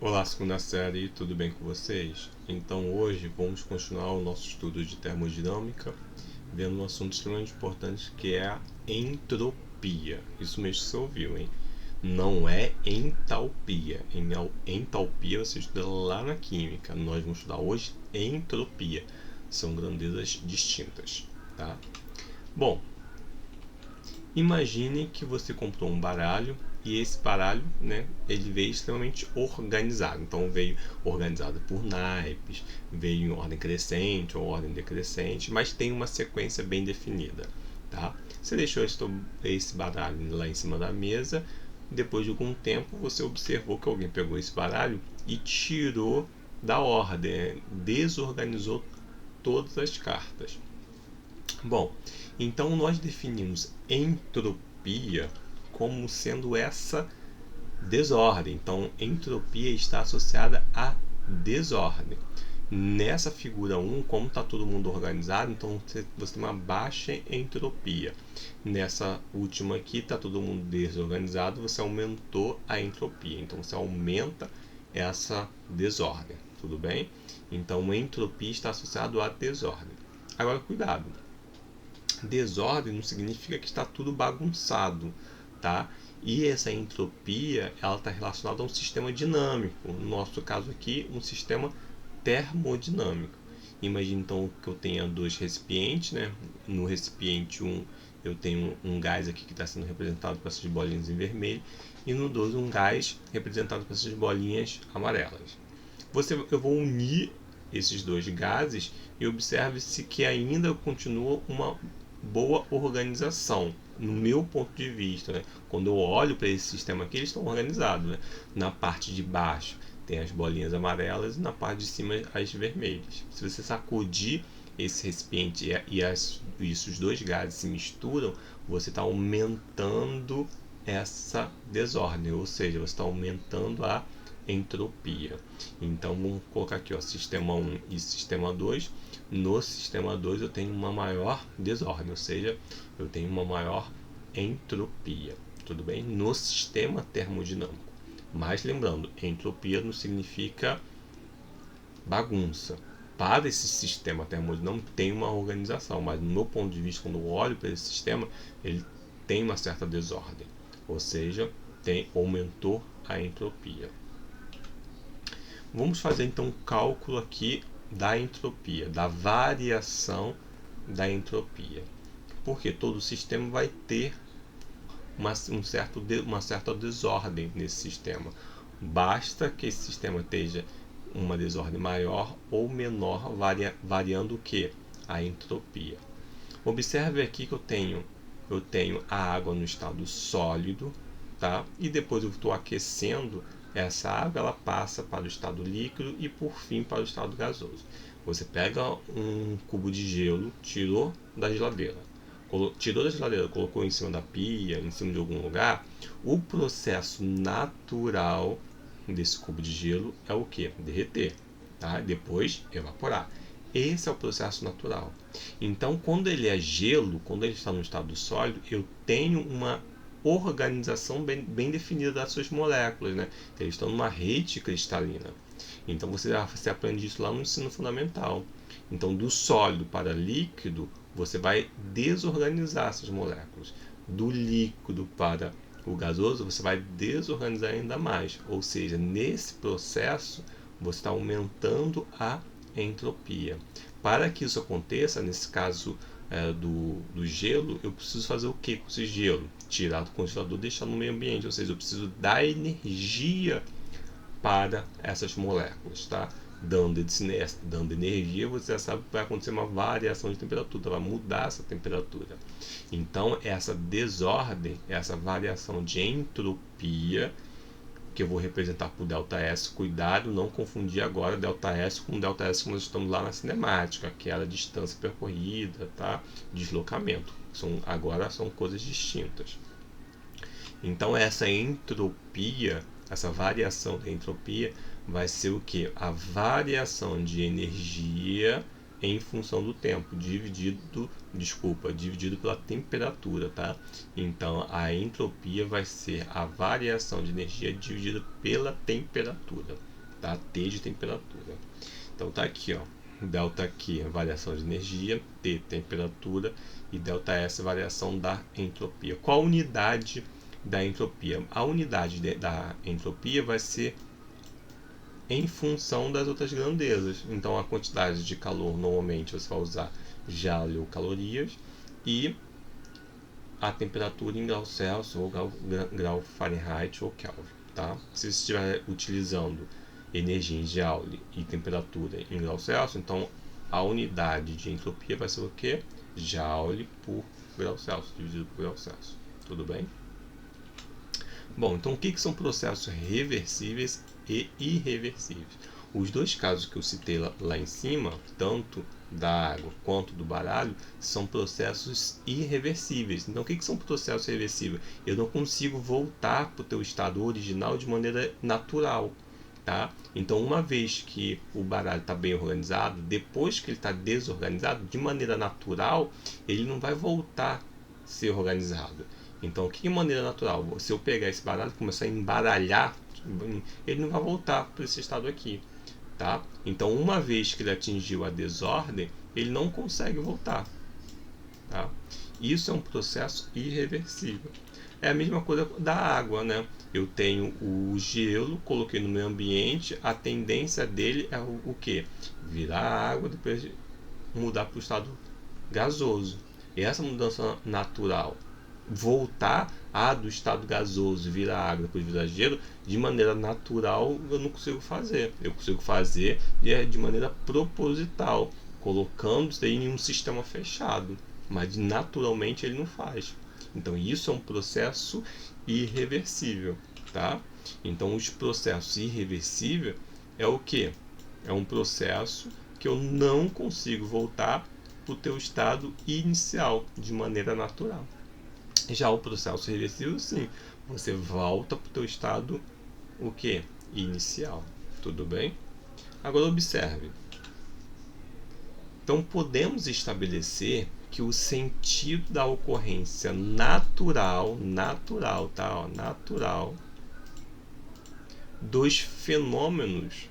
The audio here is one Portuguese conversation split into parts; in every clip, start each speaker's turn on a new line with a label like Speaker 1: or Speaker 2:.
Speaker 1: Olá, segunda série, tudo bem com vocês? Então hoje vamos continuar o nosso estudo de termodinâmica, vendo um assunto extremamente importante que é a entropia. Isso mesmo que você ouviu, hein? Não é entalpia. Entalpia você estuda lá na química. Nós vamos estudar hoje entropia. São grandezas distintas, tá? Bom, imagine que você comprou um baralho e esse baralho, né, ele veio extremamente organizado. Então veio organizado por naipes, veio em ordem crescente ou ordem decrescente, mas tem uma sequência bem definida, tá? Você deixou esse baralho lá em cima da mesa. Depois de algum tempo, você observou que alguém pegou esse baralho e tirou da ordem, desorganizou todas as cartas. Bom, então nós definimos entropia como sendo essa desordem. Então, entropia está associada à desordem. Nessa figura 1, como está todo mundo organizado, então você tem uma baixa entropia. Nessa última aqui, está todo mundo desorganizado, você aumentou a entropia. Então, você aumenta essa desordem, tudo bem? Então, entropia está associado à desordem. Agora, cuidado. Desordem não significa que está tudo bagunçado, tá? E essa entropia, ela está relacionada a um sistema dinâmico. No nosso caso aqui, um sistema termodinâmico. Imagine então que eu tenha dois recipientes, né? No recipiente 1 eu tenho um gás aqui que está sendo representado por essas bolinhas em vermelho, e no 2 um gás representado por essas bolinhas amarelas. Eu vou unir esses dois gases e observe-se que ainda continua uma boa organização, no meu ponto de vista, né? Quando eu olho para esse sistema aqui, eles estão organizados, né? Na parte de baixo tem as bolinhas amarelas e na parte de cima as vermelhas. Se você sacudir esse recipiente e os dois gases se misturam, você está aumentando essa desordem, ou seja, você está aumentando a entropia. Então vamos colocar aqui, ó, sistema 1 e sistema 2. No sistema 2 eu tenho uma maior desordem, ou seja, eu tenho uma maior entropia, tudo bem? No sistema termodinâmico. Mas lembrando, entropia não significa bagunça. Para esse sistema termodinâmico tem uma organização, mas no meu ponto de vista, quando eu olho para esse sistema, ele tem uma certa desordem, ou seja, aumentou a entropia. Vamos fazer então um cálculo aqui da entropia, da variação da entropia. Porque todo sistema vai ter uma certa desordem nesse sistema. Basta que esse sistema esteja uma desordem maior ou menor, variando o que? A entropia. Observe aqui que eu tenho a água no estado sólido, tá? E depois eu estou aquecendo essa água, ela passa para o estado líquido e por fim para o estado gasoso. Você pega um cubo de gelo, tirou da geladeira, colocou em cima da pia, em cima de algum lugar, o processo natural desse cubo de gelo é o que? Derreter, tá? Depois evaporar. Esse é o processo natural. Então, quando ele é gelo, quando ele está no estado sólido, eu tenho uma organização bem definida das suas moléculas, né? Eles estão numa rede cristalina. Então, você aprende isso lá no ensino fundamental. Então, do sólido para líquido, você vai desorganizar essas moléculas. Do líquido para o gasoso, você vai desorganizar ainda mais. Ou seja, nesse processo, você está aumentando a entropia. Para que isso aconteça, nesse caso do gelo, eu preciso fazer o que com esse gelo? Tirar do congelador e deixar no meio ambiente, ou seja, eu preciso dar energia para essas moléculas, tá? Dando energia, você já sabe que vai acontecer uma variação de temperatura, vai mudar essa temperatura. Então, essa desordem, essa variação de entropia, que eu vou representar por ΔS, cuidado, não confundir agora ΔS com ΔS que nós estamos lá na cinemática, que era a distância percorrida, tá? Deslocamento. Agora são coisas distintas. Então essa entropia, essa variação da entropia vai ser o que? A variação de energia em função do tempo, dividido pela temperatura, tá? Então, a entropia vai ser a variação de energia dividida pela temperatura, tá? T de temperatura. Então, tá aqui, ó. Delta Q, variação de energia, T, temperatura, e delta S, variação da entropia. Qual a unidade da entropia? A unidade da entropia vai ser em função das outras grandezas. Então, a quantidade de calor, normalmente, você vai usar joule ou calorias, e a temperatura em grau Celsius, ou grau Fahrenheit ou Kelvin. Tá? Se você estiver utilizando energia em joule e temperatura em grau Celsius, então a unidade de entropia vai ser o quê? Joule por grau Celsius, dividido por grau Celsius. Tudo bem? Bom, então o que são processos reversíveis e irreversíveis? Os dois casos que eu citei lá em cima, tanto da água quanto do baralho, são processos irreversíveis. Então, o que são processos reversíveis? Eu não consigo voltar para o teu estado original de maneira natural. Tá? Então, uma vez que o baralho está bem organizado, depois que ele está desorganizado, de maneira natural, ele não vai voltar a ser organizado. Então, o que é maneira natural? Se eu pegar esse baralho e começar a embaralhar, ele não vai voltar para esse estado aqui. Tá? Então, uma vez que ele atingiu a desordem, ele não consegue voltar. Tá? Isso é um processo irreversível. É a mesma coisa da água, né? Eu tenho o gelo, coloquei no meio ambiente, a tendência dele é o quê? Virar água, depois mudar para o estado gasoso. E essa mudança natural, voltar do estado gasoso, virar água, depois virar gelo, de maneira natural eu não consigo fazer. Eu consigo fazer de maneira proposital, colocando isso aí em um sistema fechado. Mas naturalmente ele não faz. Então isso é um processo irreversível, tá? Então os processos irreversíveis é o que? É um processo que eu não consigo voltar para o teu estado inicial de maneira natural. Já o processo reversível, sim, você volta para o teu estado o que? Inicial. Tudo bem? Agora observe. Então podemos estabelecer que o sentido da ocorrência natural, tá? Ó, natural dos fenômenos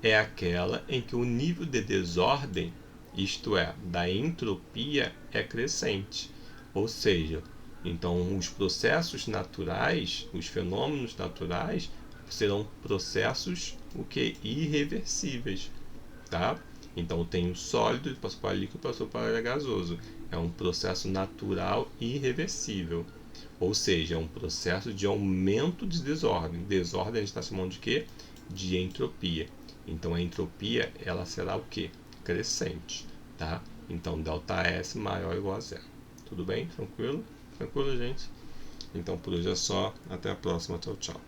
Speaker 1: é aquela em que o nível de desordem, isto é, da entropia, é crescente. Ou seja, então os processos naturais, os fenômenos naturais, serão processos irreversíveis, tá? Então tem o sólido, passou para líquido, passou para gasoso. É um processo natural irreversível. Ou seja, é um processo de aumento de desordem. Desordem a gente está chamando de quê? De entropia. Então a entropia ela será o quê? Crescente, tá? Então ΔS maior ou igual a zero. Tudo bem? Tranquilo? Tranquilo, gente? Então por hoje é só. Até a próxima. Tchau, tchau.